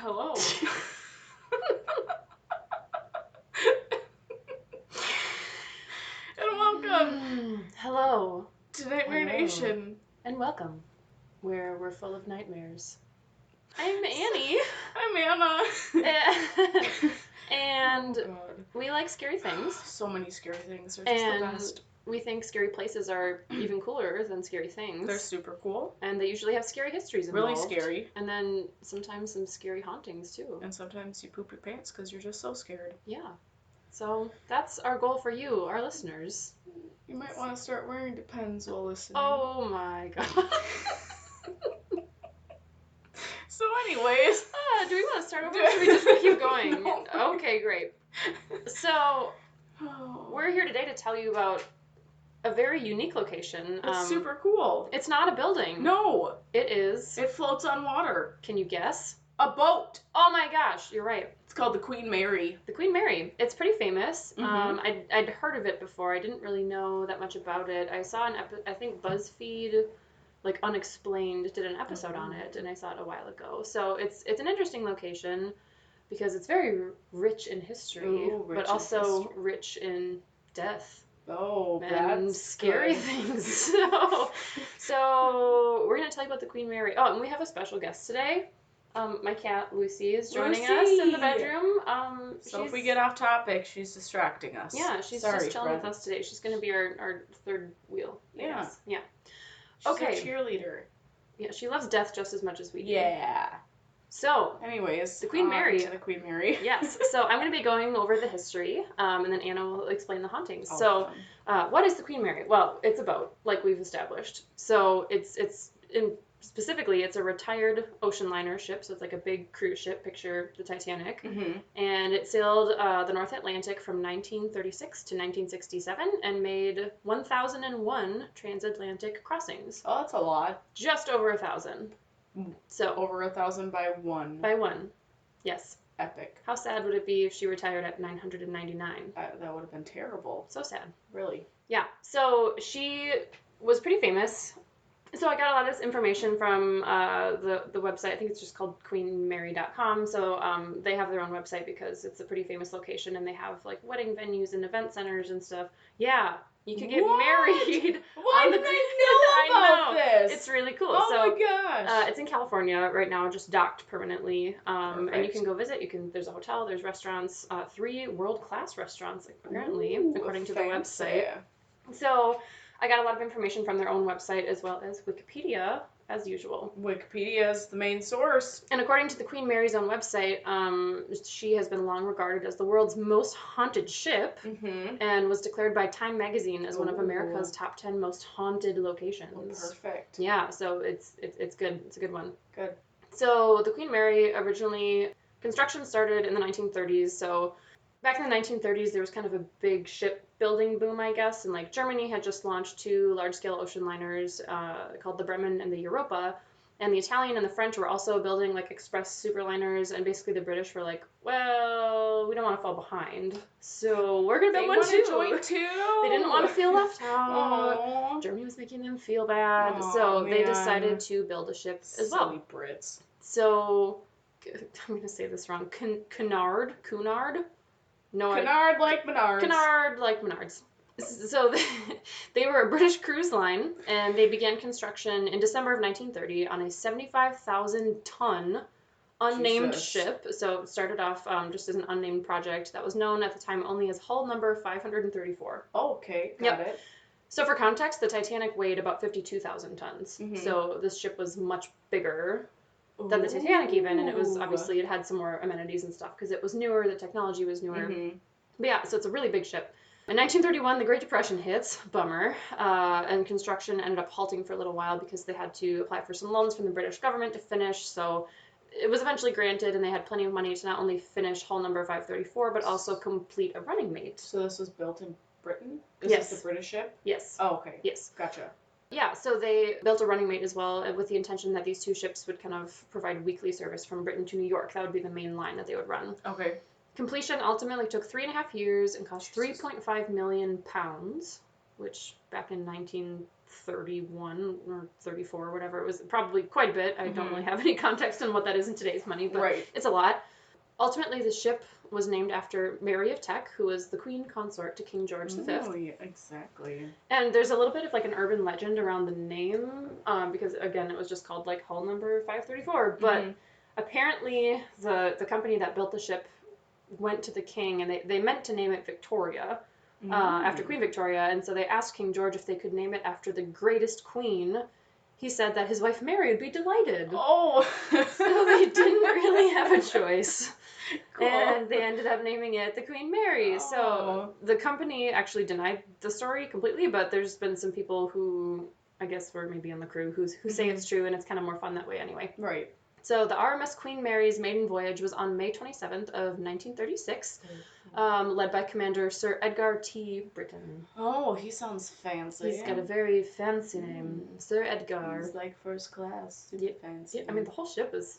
Hello. And welcome Hello. to Nightmare Hello. Nation. And welcome, where we're full of nightmares. I'm Annie. I'm Anna. And Oh, God. we like scary things. So many scary things. They're just the best. We think scary places are even cooler than scary things. They're super cool. And they usually have scary histories involved. Really scary. And then sometimes some scary hauntings, too. And sometimes you poop your pants because you're just so scared. Yeah. So that's our goal for you, our listeners. You might want to start wearing Depends while listening. Oh my god. So anyways. Do we want to start over or should we just keep going? No. Okay, great. So, we're here today to tell you about a very unique location. It's super cool. It's not a building. No. It is. It floats on water. Can you guess? A boat. Oh my gosh, you're right. It's called the Queen Mary. The Queen Mary. It's pretty famous. Mhm. I'd heard of it before. I didn't really know that much about it. I saw I think BuzzFeed, like Unexplained, did an episode on it, and I saw it a while ago. So it's an interesting location because it's very rich in history, Ooh, rich but in also history. rich in death. Oh, And that's scary good. things. So we're going to tell you about the Queen Mary. Oh, and we have a special guest today. My cat, Lucy, is joining us in the bedroom. So if we get off topic, she's distracting us. Yeah, she's Sorry, just chilling friend. with us today. She's going to be our third wheel. I Yeah. guess. Yeah. She's Okay. a cheerleader. Yeah, she loves death just as much as we do. Yeah. So, Anyways. The Queen Mary. To the Queen Mary. yes. So I'm going to be going over the history, and then Anna will explain the hauntings. Awesome. So, what is the Queen Mary? Well, it's a boat, like we've established. So specifically, it's a retired ocean liner ship. So it's like a big cruise ship. Picture the Titanic. Mm-hmm. And it sailed the North Atlantic from 1936 to 1967 and made 1,001 transatlantic crossings. Oh, that's a lot. Just over 1,000. So Over 1,000 by one. by one. Yes. Epic. How sad would it be if she retired at 999? That would have been terrible. So sad. Really. Yeah. So she was pretty famous. So I got a lot of this information from the website. I think it's just called queenmary.com. So they have their own website because it's a pretty famous location, and they have like wedding venues and event centers and stuff. Yeah, you could get What? married. Why on the did I know about this? It's really cool. Oh so, my gosh. it's in California right now, just docked permanently. And you Perfect. can go visit. There's a hotel, there's restaurants, 3 world-class restaurants, apparently, Ooh, according to the fancy. website. So I got a lot of information from their own website as well as Wikipedia, as usual. Wikipedia is the main source. And according to the Queen Mary's own website, she has been long regarded as the world's most haunted ship, Mm-hmm. and was declared by Time magazine as one of Ooh. America's top 10 most haunted locations. Oh, perfect. Yeah, so it's good. It's a good one. Good. So the Queen Mary originally, construction started in the 1930s. So back in the 1930s, there was kind of a big shipbuilding boom, I guess, and like Germany had just launched 2 large-scale ocean liners called the Bremen and the Europa. And the Italian and the French were also building like express superliners, and basically the British were like, well, we don't want to fall behind, so we're gonna build one too. Join too. They didn't want to feel left out. Aww. Germany was making them feel bad, Aw, so they man. decided to build a ship as well. Silly Brits. So I'm gonna say this wrong. Cunard. No, Canard like Menards. Cunard like Menards. So they were a British cruise line, and they began construction in December of 1930 on a 75,000-ton unnamed Jesus. ship. So it started off just as an unnamed project that was known at the time only as hull number 534. Oh, okay, got it. So for context, the Titanic weighed about 52,000 tons. Mhm. So this ship was much bigger than the Titanic even, and it was Ooh. obviously, it had some more amenities and stuff because it was newer, the technology was newer. Mhm. But yeah, so it's a really big ship. In 1931, the Great Depression hits, bummer, and construction ended up halting for a little while because they had to apply for some loans from the British government to finish, so it was eventually granted, and they had plenty of money to not only finish hull number 534, but also complete a running mate. So this was built in Britain? Yes. This the British ship? Yes. Oh, okay. Yes. Gotcha. Yeah, so they built a running mate as well, with the intention that these 2 ships would kind of provide weekly service from Britain to New York. That would be the main line that they would run. Okay. Completion ultimately took 3.5 years and cost £3.5 million, which back in 31 or 34 or whatever. It was probably quite a bit. I don't really have any context on what that is in today's money, but it's a lot. Ultimately, the ship was named after Mary of Teck, who was the queen consort to King George V. Oh, yeah, exactly. And there's a little bit of like an urban legend around the name, because again, it was just called like hull number 534. But apparently, the company that built the ship went to the king, and they meant to name it Victoria, after Queen Victoria, and so they asked King George if they could name it after the greatest queen. He said that his wife Mary would be delighted. Oh! So they didn't really have a choice. Cool. And they ended up naming it the Queen Mary. So the company actually denied the story completely, but there's been some people who, I guess were maybe on the crew, who say it's true, and it's kind of more fun that way anyway. Right. So the RMS Queen Mary's maiden voyage was on May 27th of 1936, led by Commander Sir Edgar T. Britton. Oh, he sounds fancy. He's got a very fancy name, Sir Edgar. He's like first class, super fancy. Yeah, I mean, the whole ship is...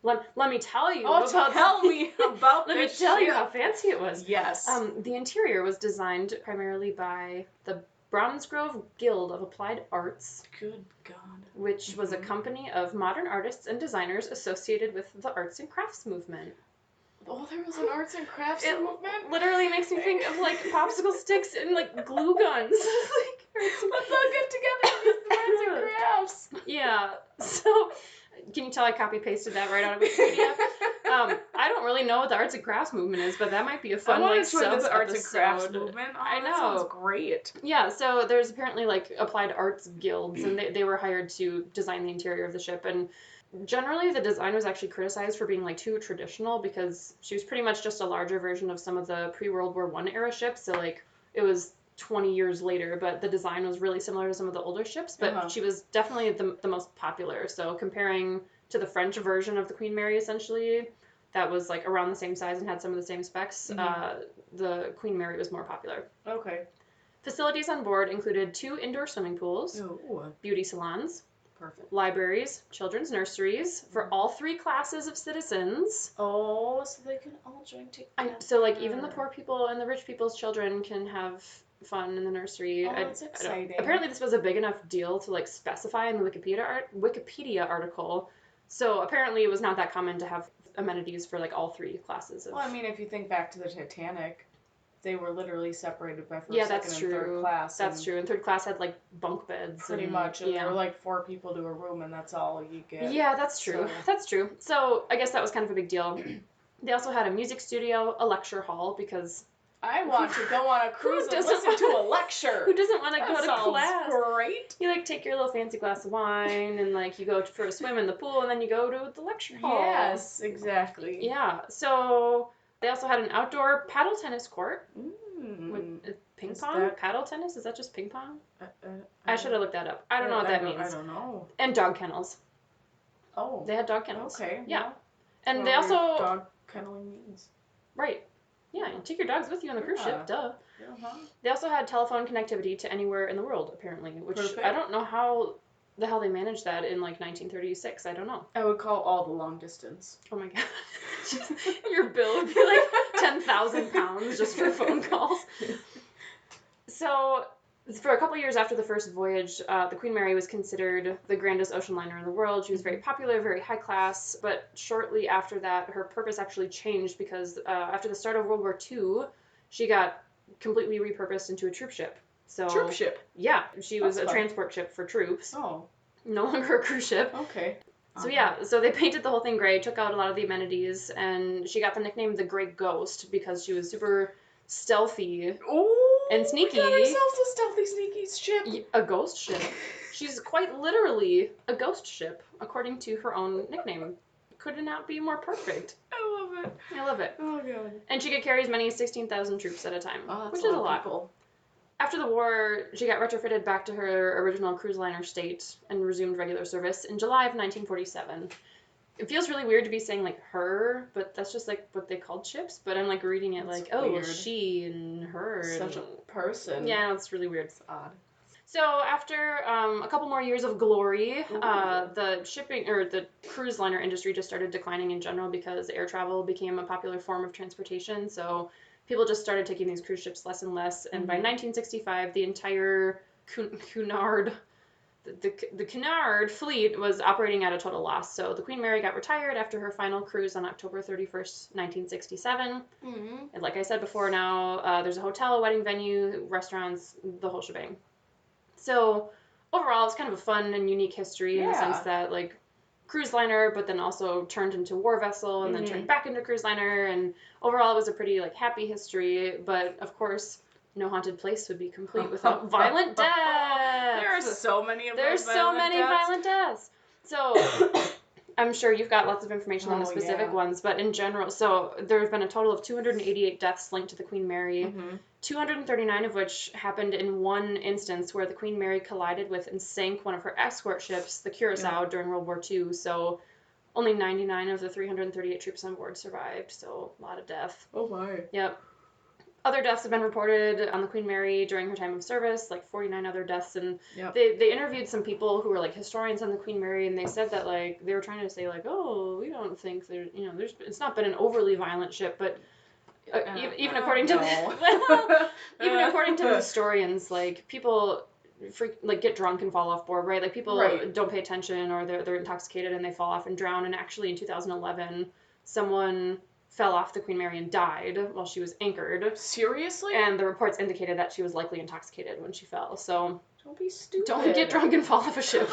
Let me tell you tell me about Let me this tell you ship. how fancy it was. Yes. The interior was designed primarily by the Brownsgrove Guild of Applied Arts. Good God. Which was a company of modern artists and designers associated with the arts and crafts movement. Oh, there was an arts and crafts movement? Literally makes me think of like popsicle sticks and like glue guns. Let's all get together and use the arts and crafts. Yeah. So, can you tell I copy pasted that right out of Wikipedia? I don't really know what the arts and crafts movement is, but that might be a fun sub this arts and crafts episode. movement. Oh, I know. That sounds great. Yeah, so there's apparently like applied arts guilds, and they were hired to design the interior of the ship. And generally, the design was actually criticized for being like too traditional, because she was pretty much just a larger version of some of the pre-World War I era ships. So like it was 20 years later, but the design was really similar to some of the older ships. But she was definitely the most popular. So comparing to the French version of the Queen Mary, essentially, that was like around the same size and had some of the same specs, the Queen Mary was more popular. Okay. Facilities on board included 2 indoor swimming pools, beauty salons, libraries, children's nurseries for all 3 classes of citizens. Oh, so they can all join together. So like even the poor people and the rich people's children can have fun in the nursery. Oh, that's exciting. Apparently this was a big enough deal to like specify in the Wikipedia article. So apparently it was not that common to have amenities for like all 3 classes of... Well, I mean, if you think back to the Titanic, they were literally separated by first, second, and third class. That's true. And third class had like bunk beds. Pretty much. And there were like 4 people to a room, and that's all you get. Yeah, that's true. So. That's true. So I guess that was kind of a big deal. They also had a music studio, a lecture hall, because... I want to go on a cruise and listen to a lecture. Who doesn't want to go to class? Great. You like take your little fancy glass of wine and like you go for a swim in the pool and then you go to the lecture hall. Yes, exactly. Yeah. So they also had an outdoor paddle tennis court. With ping pong? Paddle tennis? Is that just ping pong? I should have looked that up. I don't know what that means. I don't know. And dog kennels. Oh. They had dog kennels. Okay. Yeah. Well, and they also... Dog kenneling means. Right. Yeah, you take your dogs with you on the cruise ship, duh. Uh-huh. They also had telephone connectivity to anywhere in the world, apparently, which I don't know how the hell they managed that in, like, 1936. I don't know. I would call all the long distance. Oh, my God. Your bill would be, like, 10,000 pounds just for phone calls. So... For a couple years after the first voyage, the Queen Mary was considered the grandest ocean liner in the world. She was very popular, very high class, but shortly after that, her purpose actually changed because after the start of World War II, she got completely repurposed into a troop ship. So troop ship? Yeah, she was a transport ship for troops. Oh. No longer a cruise ship. Okay. So yeah, so they painted the whole thing gray, took out a lot of the amenities, and she got the nickname the Great Ghost because she was super stealthy. Ooh. And sneaky. We got ourselves a stealthy, sneaky ship. A ghost ship. She's quite literally a ghost ship, according to her own nickname. Could not be more perfect. I love it. I love it. Oh, God. And she could carry as many as 16,000 troops at a time, which is a lot. People. After the war, she got retrofitted back to her original cruise liner state and resumed regular service in July of 1947. It feels really weird to be saying, like, her, but that's just, like, what they called ships. But I'm, like, reading it that's like, oh, weird. Well, she and her. Such a person. Yeah, it's really weird. It's odd. So after a couple more years of glory, the shipping, or the cruise liner industry just started declining in general because air travel became a popular form of transportation. So people just started taking these cruise ships less and less. And by 1965, the entire Cunard the Cunard fleet was operating at a total loss. So the Queen Mary got retired after her final cruise on October 31st, 1967. Mm-hmm. And like I said before, now there's a hotel, a wedding venue, restaurants, the whole shebang. So overall, it's kind of a fun and unique history in the sense that, like, cruise liner, but then also turned into war vessel and then turned back into cruise liner. And overall, it was a pretty, like, happy history. But of course, no haunted place would be complete without violent deaths. There are so many of those. There's so many violent deaths. So I'm sure you've got lots of information on the specific ones, but in general, so there's been a total of 288 deaths linked to the Queen Mary, 239 of which happened in one instance where the Queen Mary collided with and sank one of her escort ships, the Curacao, during World War II. So only 99 of the 338 troops on board survived, so a lot of death. Oh my. Yep. Other deaths have been reported on the Queen Mary during her time of service, like 49 other deaths, and they interviewed some people who were like historians on the Queen Mary, and they said that like they were trying to say like, oh, we don't think there's it's not been an overly violent ship, but even according to even according to the historians, like people get drunk and fall off board, right? Like people don't pay attention, or they're intoxicated and they fall off and drown. And actually, in 2011, someone fell off the Queen Mary and died while she was anchored. Seriously? And the reports indicated that she was likely intoxicated when she fell. So don't be stupid. Don't get drunk and fall off a ship,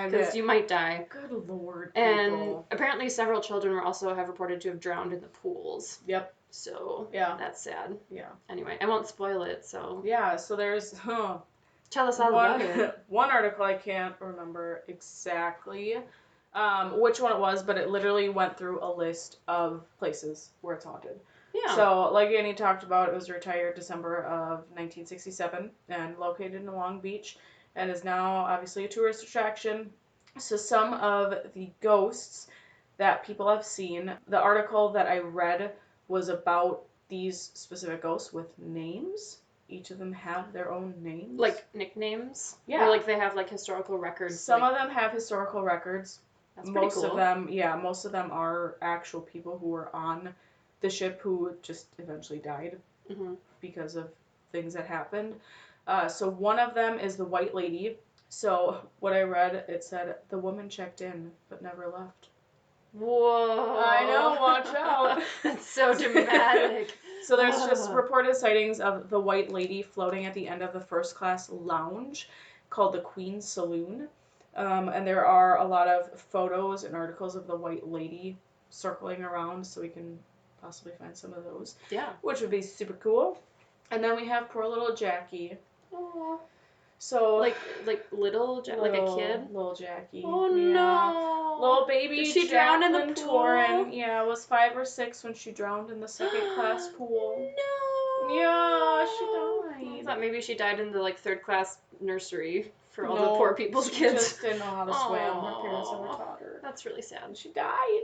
because you might die. Good Lord, people. And apparently several children have reported to have drowned in the pools. Yep. So that's sad. Yeah. Anyway, I won't spoil it. So yeah. So there's tell us all about it. One article, I can't remember exactly which one it was, but it literally went through a list of places where it's haunted. Yeah. So, like Annie talked about, it was retired December of 1967 and located in Long Beach, and is now obviously a tourist attraction. So some of the ghosts that people have seen, the article that I read was about these specific ghosts with names. Each of them have their own names. Like nicknames? Yeah. Or like they have like historical records? Some of them have historical records. That's pretty most cool. Most of them are actual people who were on the ship who just eventually died because of things that happened. So one of them is the White Lady. So what I read, it said the woman checked in but never left. Whoa. I know, watch out. That's so dramatic. So there's just reported sightings of the White Lady floating at the end of the first class lounge called the Queen's Saloon. And there are a lot of photos and articles of the White Lady circling around, so we can possibly find some of those. Yeah. Which would be super cool. And then we have poor little Jackie. Aww. So like little like a kid? Little Jackie. Oh yeah. No. Little baby Did she drown in the pool? Torrin. Yeah, was 5 or 6 when she drowned in the second class pool. No. Yeah, she died. I thought maybe she died in the like 3rd class nursery for all the poor people's kids. She just didn't know how to swim. Her parents never taught her. That's really sad. She died.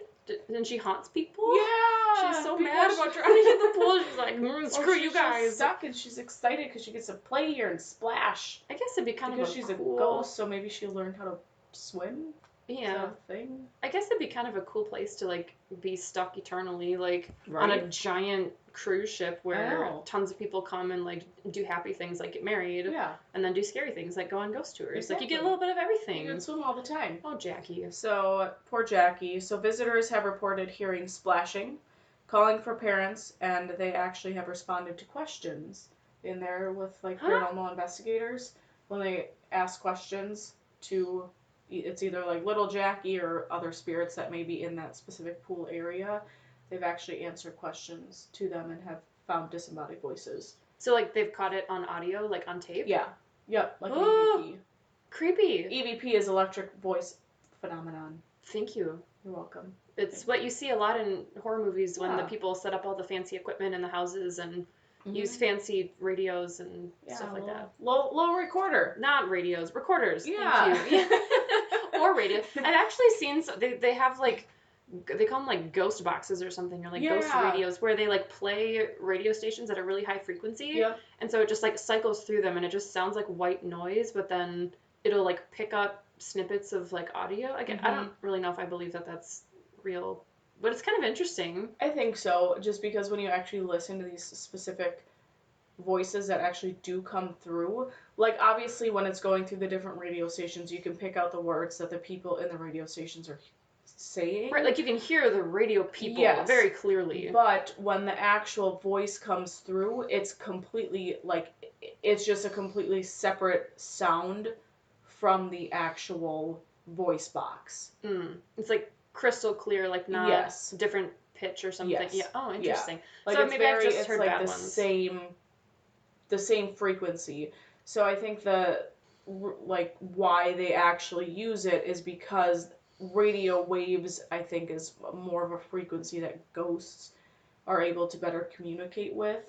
And she haunts people? Yeah. She's so mad about drowning in the pool. She's like, screw you guys. She's stuck and she's excited because she gets to play here and splash. I guess it'd be kind because of she's a ghost, so maybe she'll learn how to swim. Yeah. Is that a thing? I guess it'd be kind of a cool place to like be stuck eternally, like on a giant cruise ship where tons of people come and like do happy things like get married. Yeah. And then do scary things like go on ghost tours. Exactly. Like you get a little bit of everything. You can swim all the time. Oh, Jackie. So, poor Jackie. So visitors have reported hearing splashing, calling for parents, and they actually have responded to questions in there with like paranormal investigators when they ask questions to, it's either like little Jackie or other spirits that may be in that specific pool area. They've actually answered questions to them and have found disembodied voices. So like they've caught it on audio, like on tape? Yeah. Yep, like an EVP. Creepy. EVP is electric voice phenomenon. Thank you. You're welcome. It's what you see a lot in horror movies when the people set up all the fancy equipment in the houses and use fancy radios and stuff like that. Low recorder. Not radios, recorders. Yeah. Thank you. Or radio. I've actually seen, they have like, they call them like ghost boxes or something, or like ghost radios, where they like play radio stations at a really high frequency. Yep. And so it just like cycles through them and it just sounds like white noise, but then it'll like pick up snippets of like audio. Again, I don't really know if I believe that that's real, but it's kind of interesting. I think so, just because when you actually listen to these specific voices that actually do come through. Like, obviously, when it's going through the different radio stations, you can pick out the words that the people in the radio stations are saying. Right, like you can hear the radio people very clearly. But when the actual voice comes through, it's completely, like, it's just a completely separate sound from the actual voice box. It's like crystal clear, like not different pitch or something. Yes. Yeah. Oh, interesting. Like, so maybe I've just heard like bad the ones. the same frequency. So I think like, why they actually use it is because radio waves, I think, is more of a frequency that ghosts are able to better communicate with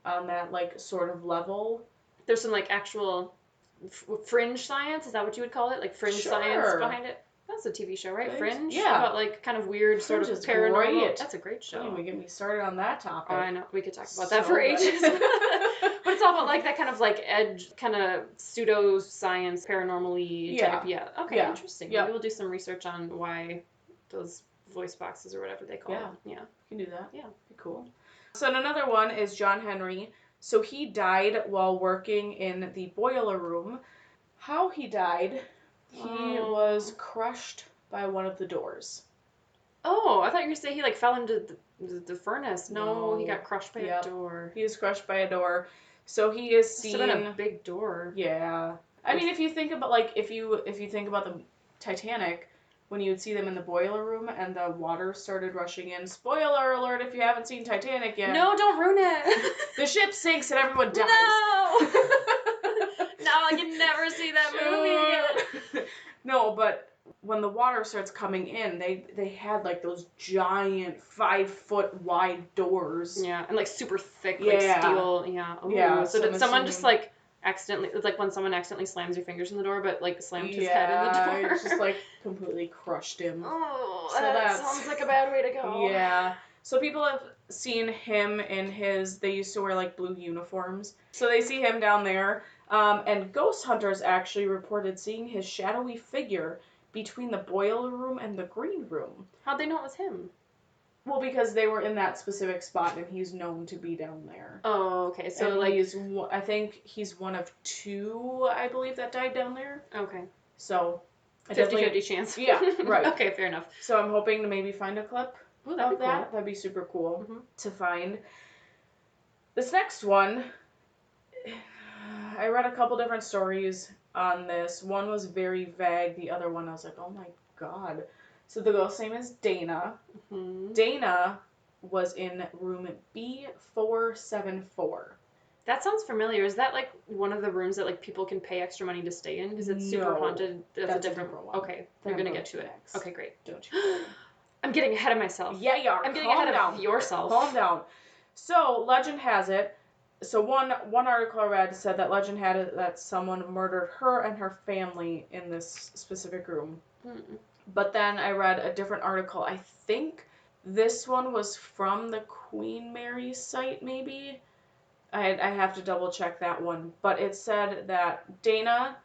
on that, like, sort of level. There's some, like, actual fringe science? Is that what you would call it? Like, fringe science behind it? That's a TV show, right? Fringe? Yeah. About, like, kind of weird Fringe sort of paranormal. Great. That's a great show. Don't even get me started on that topic. I know. We could talk about that for ages. But it's all about, like, that kind of, like, edge, kind of pseudo-science, paranormal-y type. Yeah. Okay, interesting. Maybe we'll do some research on why those voice boxes or whatever they call them. Yeah. You can do that. Yeah. Be cool. So another one is John Henry. So he died while working in the boiler room. How he died, he was crushed by one of the doors. Oh, I thought you were going to say he, like, fell into the furnace. No, he got crushed by a door. He was crushed by a door. So he is seen... It's been a big door. Yeah. I mean, if you think about, like, if you think about the Titanic, when you would see them in the boiler room and the water started rushing in. Spoiler alert if you haven't seen Titanic yet. No, don't ruin it. The ship sinks and everyone dies. No! Now I can never see that movie again. No, but when the water starts coming in, they had, like, those giant 5-foot wide doors. Yeah, and, like, super thick, like, steel. Yeah. Ooh. Yeah. So did someone just, like, accidentally, it's like when someone accidentally slams your fingers in the door, but, like, slammed his head in the door. It's just, like, completely crushed him. Oh, so that sounds like a bad way to go. Yeah. So people have seen him in they used to wear, like, blue uniforms. So they see him down there. And ghost hunters actually reported seeing his shadowy figure between the boiler room and the green room. How'd they know it was him? Well, because they were in that specific spot, and he's known to be down there. Oh, okay. So, and like... I think he's one of 2, I believe, that died down there. Okay. So... 50-50 chance. Yeah, right. Okay, fair enough. So I'm hoping to maybe find a clip of that. Cool. That'd be super cool to find. This next one, I read a couple different stories on this. One was very vague. The other one, I was like, oh my god. So the ghost's name is Dana. Dana was in room B474. That sounds familiar. Is that, like, one of the rooms that, like, people can pay extra money to stay in? Because it's super haunted. That's a different one. Okay, you're going to get to it. Okay, great. Don't you? I'm getting ahead of myself. Yeah, you are. I'm getting ahead of yourself. Calm down. So, legend has it. So, one article I read said that legend had it that someone murdered her and her family in this specific room. But then I read a different article. I think this one was from the Queen Mary site, maybe? I have to double check that one. But it said that Dana,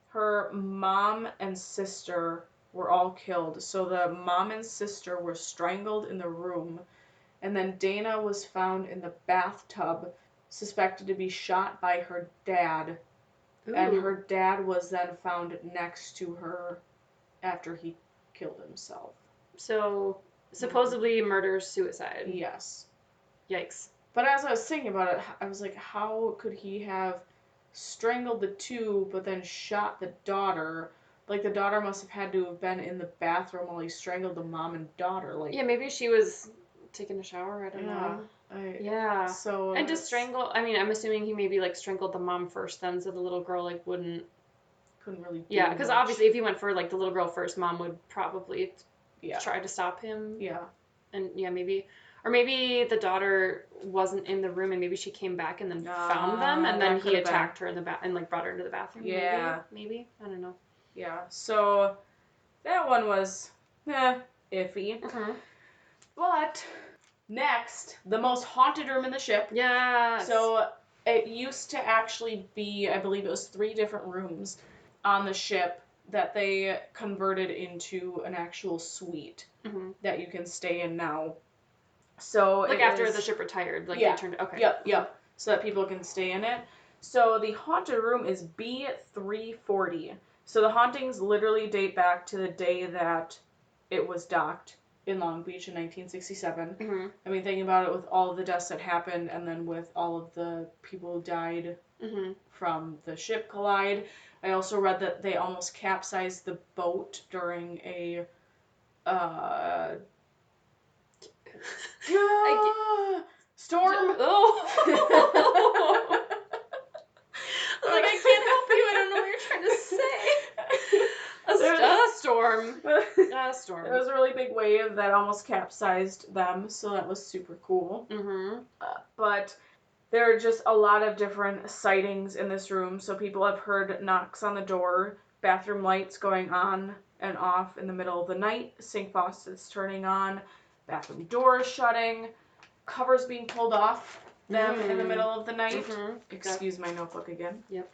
her mom and sister were all killed. So the mom and sister were strangled in the room. And then Dana was found in the bathtub, suspected to be shot by her dad. Ooh. And her dad was then found next to her after he killed himself. So, supposedly murder-suicide. Yes. Yikes. But as I was thinking about it, I was like, how could he have strangled the two, but then shot the daughter? Like, the daughter must have had to have been in the bathroom while he strangled the mom and daughter. Like, yeah, maybe she was taking a shower. I don't know. So and to strangle, I mean, I'm assuming he maybe, like, strangled the mom first, then, so the little girl, like, couldn't really. Yeah, because obviously, if he went for, like, the little girl first, mom would probably try to stop him. Yeah. And maybe. Or maybe the daughter wasn't in the room and maybe she came back and then found them and then he attacked her in the and, like, brought her into the bathroom. Yeah. Maybe. I don't know. Yeah. So that one was iffy. But next, the most haunted room in the ship. Yeah. So it used to actually be, I believe it was 3 different rooms on the ship that they converted into an actual suite that you can stay in now. So like after the ship retired, like they turned. Okay. Yep. so that people can stay in it. So the haunted room is B340. So the hauntings literally date back to the day that it was docked in Long Beach in 1967. Mm-hmm. I mean, thinking about it, with all of the deaths that happened, and then with all of the people who died from the ship collide. I also read that they almost capsized the boat during a storm. Oh. Like, I can't help you. I don't know what you're trying to say. A storm. A storm. There was a really big wave that almost capsized them, so that was super cool. Mm-hmm. But there are just a lot of different sightings in this room. So people have heard knocks on the door, bathroom lights going on and off in the middle of the night, sink faucets turning on, bathroom doors shutting, covers being pulled off them in the middle of the night. Excuse my notebook again. Yep.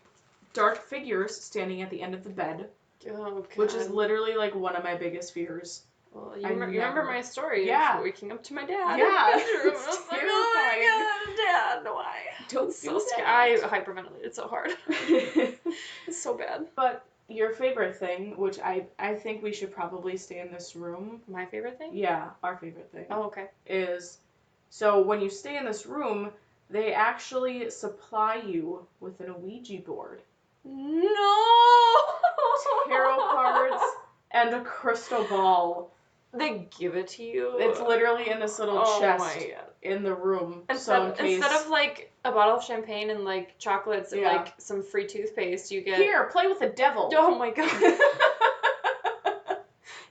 Dark figures standing at the end of the bed. Oh, God. Which is literally like one of my biggest fears. Well, you remember my story of waking up to my dad. Yeah. It's like, oh my God, Dad, why? Don't so scary. I hyperventilated so hard. It's so bad. But your favorite thing, which I think we should probably stay in this room. My favorite thing? Yeah, our favorite thing. Oh, okay. Is, so when you stay in this room, they actually supply you with an Ouija board. No! Tarot cards and a crystal ball. They give it to you? It's literally in this little chest in the room. Instead of like a bottle of champagne and like chocolates and like some free toothpaste, you get... Here, play with the devil. Oh my God. Here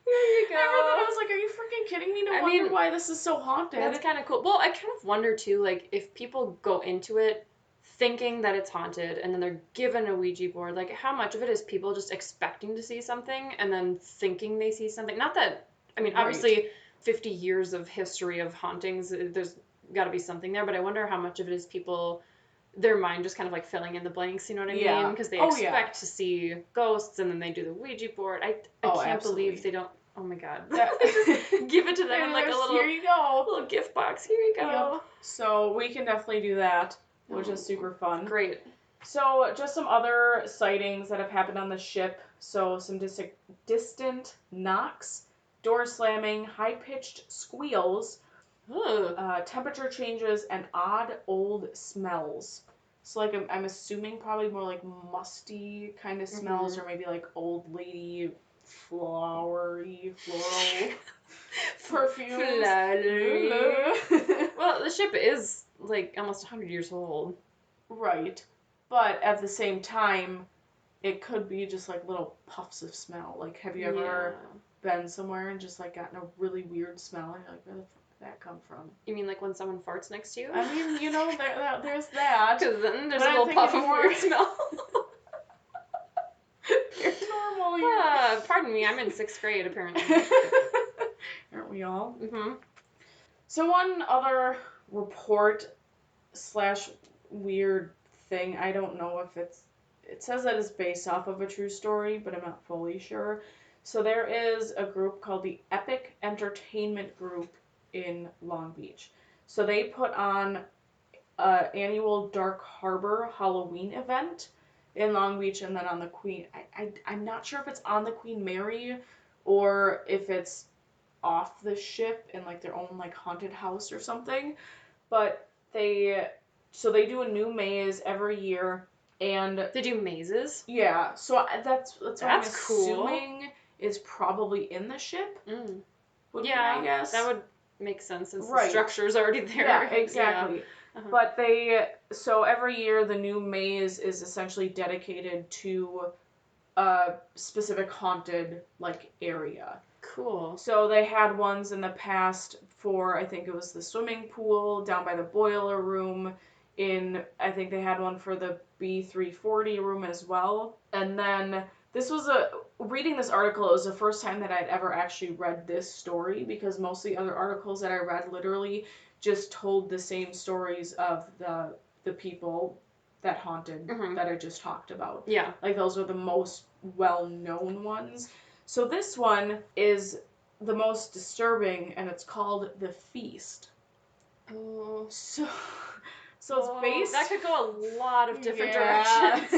you go. I read that, I was like, are you freaking kidding me? No wonder why this is so haunted. That's kind of cool. Well, I kind of wonder too, like, if people go into it thinking that it's haunted and then they're given a Ouija board, like, how much of it is people just expecting to see something and then thinking they see something? Not that, I mean, obviously 50 years of history of hauntings, there's got to be something there, but I wonder how much of it is people, their mind just kind of like filling in the blanks, you know what I mean? Because they expect to see ghosts and then they do the Ouija board. I can't believe they don't. Oh my God. Just give it to them in like a little, here you go. Little gift box. Here you go. Yep. So we can definitely do that, which is super fun. Great. So just some other sightings that have happened on the ship. So some distant knocks, door slamming, high-pitched squeals, temperature changes, and odd old smells. So like I'm assuming probably more like musty kind of smells, or maybe like old lady flowery, floral perfumes. Well, the ship is like almost 100 years old. Right. But at the same time, it could be just like little puffs of smell. Like, have you ever been somewhere and just like gotten a really weird smell and you're like, where the fuck did that come from? You mean like when someone farts next to you? I mean, you know, there's that. Because then there's a little puff of weird smell. You're normal. Pardon me, I'm in 6th grade apparently. Aren't we all? Mm-hmm. So one other report / weird thing, I don't know if it says that it's based off of a true story, but I'm not fully sure. So there is a group called the Epic Entertainment Group in Long Beach. So they put on an annual Dark Harbor Halloween event in Long Beach, and then on the Queen. I'm not sure if it's on the Queen Mary or if it's off the ship in like their own like haunted house or something. But they do a new maze every year, and they do mazes. Yeah, so that's what I'm assuming cool. Is probably in the ship. Would be my guess. That would make sense since the structure's already there. Yeah, exactly. Yeah. But so every year the new maze is essentially dedicated to a specific haunted like area. Cool. So they had ones in the past for, I think it was the swimming pool down by the boiler room. I think they had one for the B340 room as well. And then reading this article, it was the first time that I'd ever actually read this story, because most of the other articles that I read literally just told the same stories of the people that haunted that I just talked about. Yeah. Like those are the most well-known ones. So this one is the most disturbing, and it's called The Feast. Oh. So it's based... That could go a lot of different directions.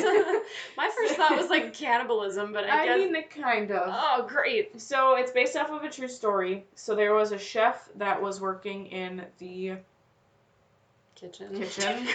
My first thought was like cannibalism, but I guess... I mean, kind of. Oh, great. So it's based off of a true story. So there was a chef that was working in the... Kitchen.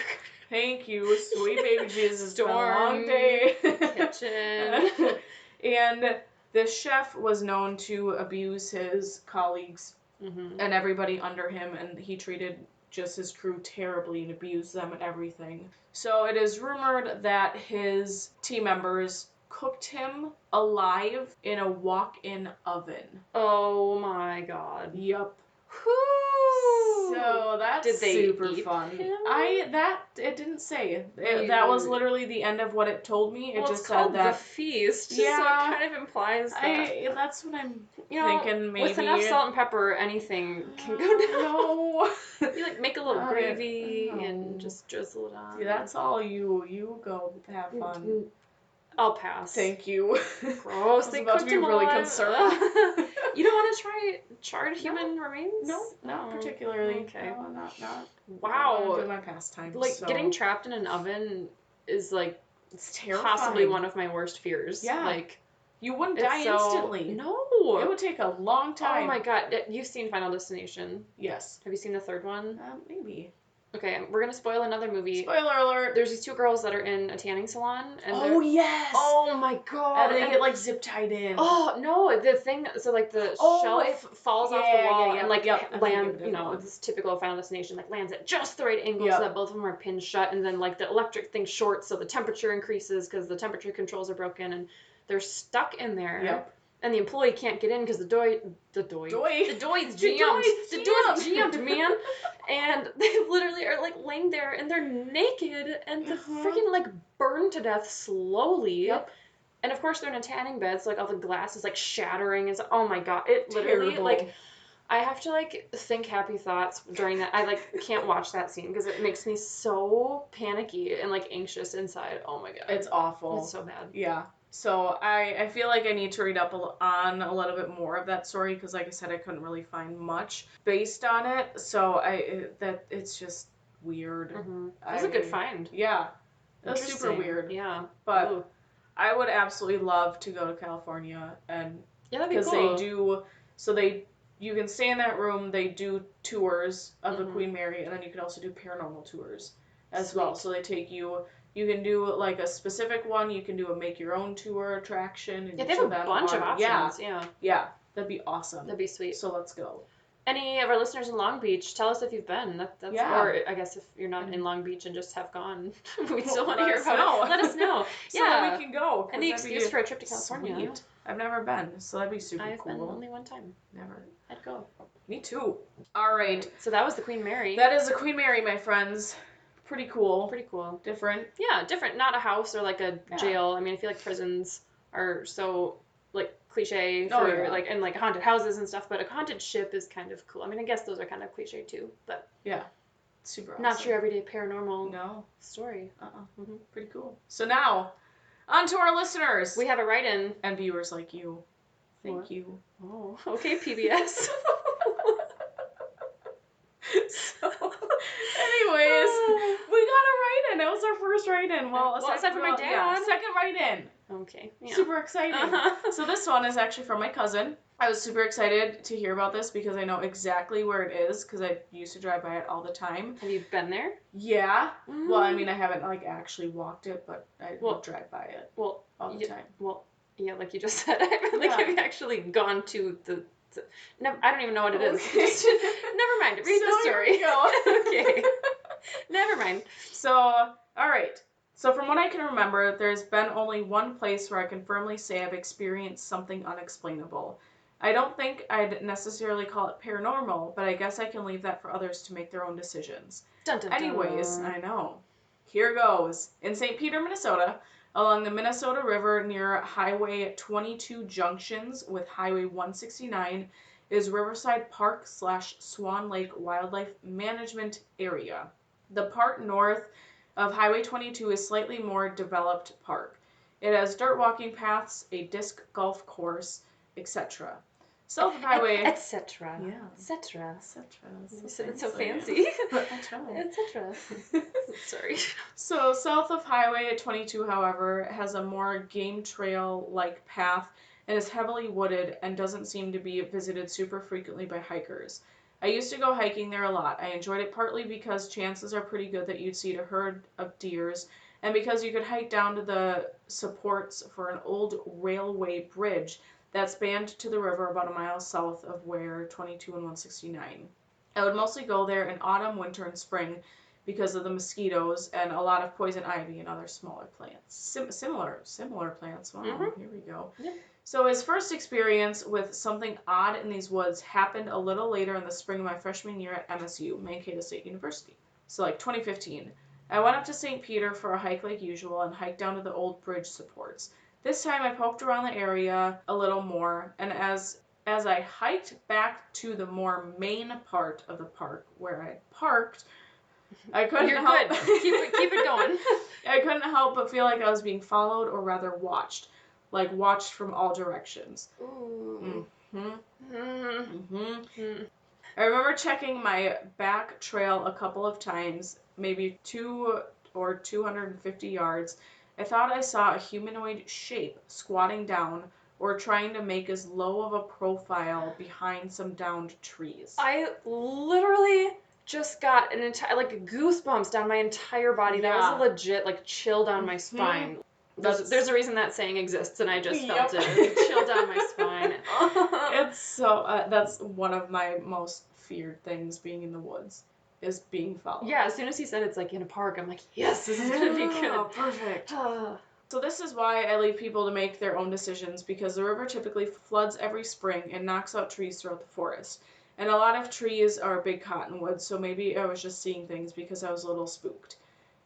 Thank you, sweet baby Jesus. It's been a long Storm. day. Kitchen. And this chef was known to abuse his colleagues and everybody under him, and he treated just his crew terribly and abused them and everything. So it is rumored that his team members cooked him alive in a walk-in oven. Oh my god. Yup. Whoo! So that's Did they super eat fun. him? It didn't say. That was literally the end of what it told me. It just said that the feast. Yeah, so it kind of implies that. That's what I'm thinking. Maybe With enough salt and pepper, anything can go down. No. You like make a little gravy and just drizzle it on. See, that's all you. You go have fun. I'll pass. Thank you. Gross. I was about to be really concerned. You don't want to try charred human remains? No, not particularly. Okay. No, not. Wow. Not my pastime. Like getting trapped in an oven is like it's terrifying. Possibly one of my worst fears. Yeah. Like you wouldn't die instantly. No. It would take a long time. Oh my god. You've seen Final Destination? Yes. Have you seen the third one? Maybe. Okay, we're gonna spoil another movie. Spoiler alert! There's these two girls that are in a tanning salon, and yes! Oh my god! And they get like zip tied in. Oh no! The thing, so like the shelf falls off the wall and like land. You know, it's typical of Final Destination, like lands at just the right angle so that both of them are pinned shut, and then like the electric thing shorts, so the temperature increases because the temperature controls are broken, and they're stuck in there. Yep. And the employee can't get in because the door's jammed. The door's jammed, man. And they literally are like laying there and they're naked and the freaking like burned to death slowly. Yep. And of course they're in a tanning bed, so like all the glass is like shattering. It's oh my god, it literally like I have to like think happy thoughts during that. I like can't watch that scene because it makes me so panicky and like anxious inside. Oh my god, it's awful. It's so bad. Yeah. So I feel like I need to read up on a little bit more of that story because, like I said, I couldn't really find much based on it. So it's just weird. Mm-hmm. It was a good find. Yeah, it was super weird. Yeah, but I would absolutely love to go to California and that'd be cool. Because they do. So you can stay in that room. They do tours of the Queen Mary, and then you can also do paranormal tours as well. So they take you. You can do like a specific one. You can do a make your own tour attraction. And they have a bunch of options. Yeah, that'd be awesome. That'd be sweet. So let's go. Any of our listeners in Long Beach, tell us if you've been. That's or I guess if you're not in Long Beach and just have gone, we still want to hear about it. Let us know. So that we can go. Any excuse for a trip to California. Sweet. I've never been, so that'd be super cool. I've been only one time. Never. I'd go. Me too. All right. So that was the Queen Mary. That is the Queen Mary, my friends. Pretty cool. Pretty cool. Different. Yeah, different. Not a house or like a jail. I mean, I feel like prisons are so like cliche for like and like haunted houses and stuff, but a haunted ship is kind of cool. I mean, I guess those are kind of cliche too, but yeah, super awesome. Not your everyday paranormal story. Pretty cool. So now, on to our listeners. We have a write-in and viewers like you. Thank you. Oh, okay, PBS. So, anyways, we got a write-in. It was our first write-in. Well, aside from my dad. Yeah, second write-in. Okay. Yeah. Super exciting. So this one is actually from my cousin. I was super excited to hear about this because I know exactly where it is because I used to drive by it all the time. Have you been there? Yeah. Well, I mean, I haven't like actually walked it, but I would drive by it all the time. Well, yeah, like you just said. Have you actually gone to the... No, I don't even know what it is. Never mind. Read the story. Here we go. Okay. Never mind. So, all right. So from what I can remember, there's been only one place where I can firmly say I've experienced something unexplainable. I don't think I'd necessarily call it paranormal, but I guess I can leave that for others to make their own decisions. Dun, dun, dun. Anyways, I know. Here goes. In St. Peter, Minnesota, along the Minnesota River near Highway 22 junctions with Highway 169 is Riverside Park/Swan Lake Wildlife Management Area. The part north of Highway 22 is slightly more developed park. It has dirt walking paths, a disc golf course, etc. South of Highway... Etc. Yeah. Etc. Etc. You said it so fancy. I try. Etc. Sorry. So south of Highway 22, however, has a more game trail-like path and is heavily wooded and doesn't seem to be visited super frequently by hikers. I used to go hiking there a lot. I enjoyed it partly because chances are pretty good that you'd see a herd of deers, and because you could hike down to the supports for an old railway bridge that spanned to the river about a mile south of where 22 and 169. I would mostly go there in autumn, winter, and spring because of the mosquitoes and a lot of poison ivy and other smaller plants. Similar plants. Wow, Here we go. Yep. So his first experience with something odd in these woods happened a little later in the spring of my freshman year at MSU, Mankato State University. So like 2015. I went up to St. Peter for a hike like usual and hiked down to the old bridge supports. This time I poked around the area a little more, and as I hiked back to the more main part of the park where I parked, I couldn't help... Good. Keep it going. I couldn't help but feel like I was being followed, or rather watched. Like, watched from all directions. Ooh. I remember checking my back trail a couple of times, maybe 2 or 250 yards. I thought I saw a humanoid shape squatting down or trying to make as low of a profile behind some downed trees. I literally just got an entire, like, goosebumps down my entire body. Yeah. That was a legit, like, chill down my spine. There's a reason that saying exists, and I just felt it. It was chill down my spine. It's so... that's one of my most feared things, being in the woods, is being followed. Yeah, as soon as he said it's, like, in a park, I'm like, yes, this is gonna be good. Oh, perfect. So this is why I leave people to make their own decisions, because the river typically floods every spring and knocks out trees throughout the forest. And a lot of trees are big cottonwoods, so maybe I was just seeing things because I was a little spooked.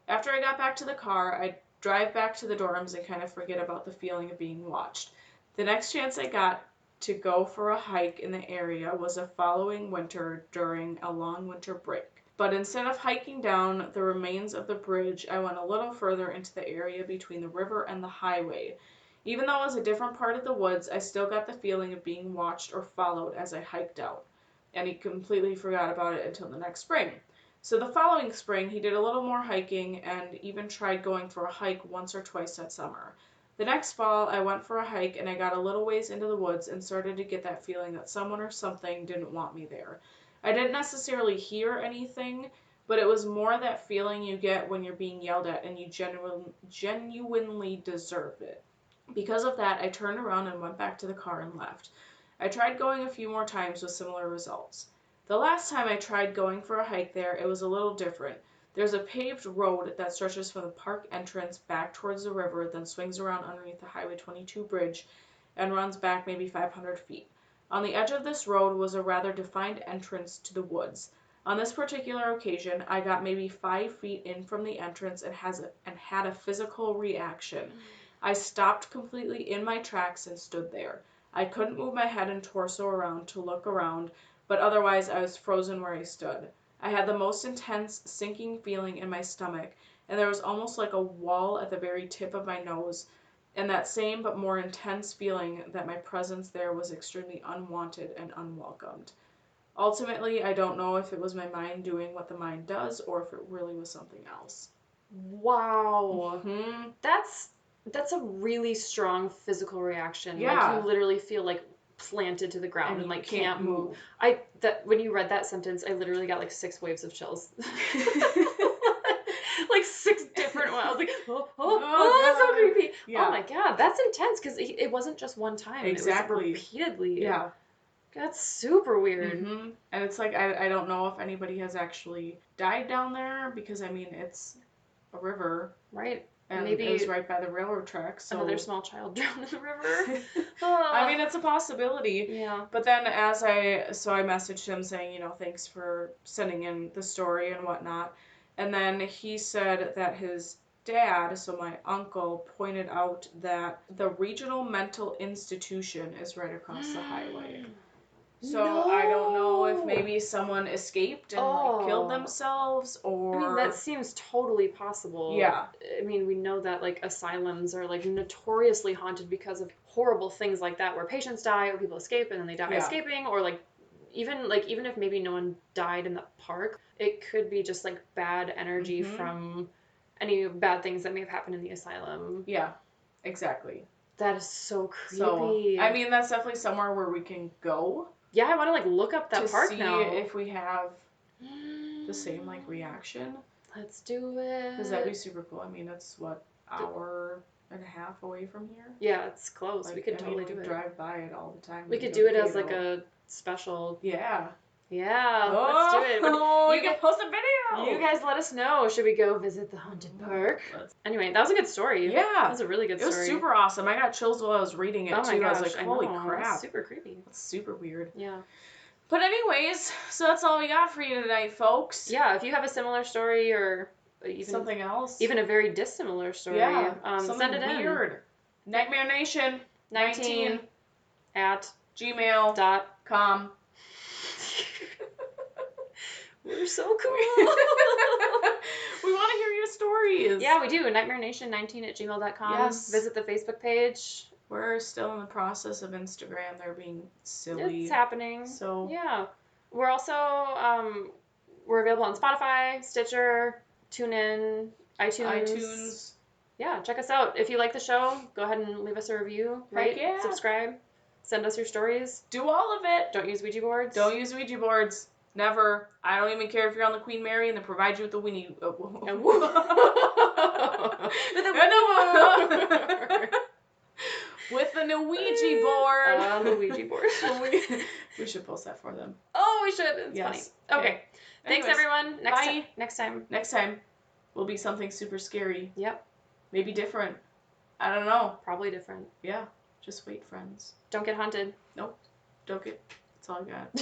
After I got back to the car, I'd drive back to the dorms and kind of forget about the feeling of being watched. The next chance I got to go for a hike in the area was the following winter during a long winter break. But instead of hiking down the remains of the bridge, I went a little further into the area between the river and the highway. Even though it was a different part of the woods, I still got the feeling of being watched or followed as I hiked out. And he completely forgot about it until the next spring. So the following spring, he did a little more hiking and even tried going for a hike once or twice that summer. The next fall, I went for a hike and I got a little ways into the woods and started to get that feeling that someone or something didn't want me there. I didn't necessarily hear anything, but it was more that feeling you get when you're being yelled at and you genuinely deserve it. Because of that, I turned around and went back to the car and left. I tried going a few more times with similar results. The last time I tried going for a hike there, it was a little different. There's a paved road that stretches from the park entrance back towards the river, then swings around underneath the Highway 22 bridge and runs back maybe 500 feet. On the edge of this road was a rather defined entrance to the woods. On this particular occasion, I got maybe 5 feet in from the entrance and had a physical reaction. I stopped completely in my tracks and stood there. I couldn't move my head and torso around to look around, but otherwise I was frozen where I stood. I had the most intense sinking feeling in my stomach, and there was almost like a wall at the very tip of my nose, and that same but more intense feeling that my presence there was extremely unwanted and unwelcomed. Ultimately, I don't know if it was my mind doing what the mind does or if it really was something else. Wow. That's a really strong physical reaction. Yeah. Like, you literally feel like planted to the ground and like can't move. When you read that sentence, I literally got like 6 waves of chills. Like 6 different ones. I was like, that's so creepy. Yeah. Oh my god, that's intense, because it wasn't just one time. Exactly. It was repeatedly. Yeah. That's super weird. And it's like, I don't know if anybody has actually died down there, because I mean, it's a river. Right. And maybe it was right by the railroad tracks. So another small child drowned in the river. I mean, it's a possibility. Yeah. But then I messaged him saying, thanks for sending in the story and whatnot. And then he said that his dad, so my uncle, pointed out that the regional mental institution is right across the highway. So I don't know if maybe someone escaped and like killed themselves, or... I mean, that seems totally possible. Yeah. I mean, we know that like asylums are like notoriously haunted because of horrible things like that, where patients die or people escape and then they die escaping, or like even if maybe no one died in the park, it could be just like bad energy from any bad things that may have happened in the asylum. Yeah, exactly. That is so creepy. So, I mean, that's definitely somewhere where we can go. Yeah, I want to like look up that park now. To see if we have the same like reaction. Let's do it. Because that'd be super cool. I mean, it's what, hour and a half away from here? Yeah, it's close. Like, we could totally do it. Drive by it all the time. We could do it as like a special. Yeah. Yeah, let's do it. You can post a video. You guys let us know. Should we go visit the haunted park? Anyway, that was a good story. Yeah. That was a really good story. It was super awesome. I got chills while I was reading it, too. My gosh, I was like, holy crap. That's super creepy. That's super weird. Yeah. But anyways, so that's all we got for you tonight, folks. Yeah, if you have a similar story or even something else. Even a very dissimilar story. Send it weird. in. Nightmare Nation 19 at gmail.com. We're so cool. We want to hear your stories. Yeah, we do. NightmareNation19 at gmail.com. Yes. Visit the Facebook page. We're still in the process of Instagram. They're being silly. It's happening. So yeah. We're also we're available on Spotify, Stitcher, TuneIn, iTunes. Yeah, check us out. If you like the show, go ahead and leave us a review, rate, subscribe, send us your stories. Do all of it. Don't use Ouija boards. Don't use Ouija boards. Never. I don't even care if you're on the Queen Mary and they provide you with the Winnie. With the Ouija board. The Ouija board. We should post that for them. Oh, we should. It's funny. Okay. Thanks, everyone. Bye. Next time. Next time will be something super scary. Yep. Maybe different. I don't know. Probably different. Yeah. Just wait, friends. Don't get haunted. Nope. Don't get... That's all I got.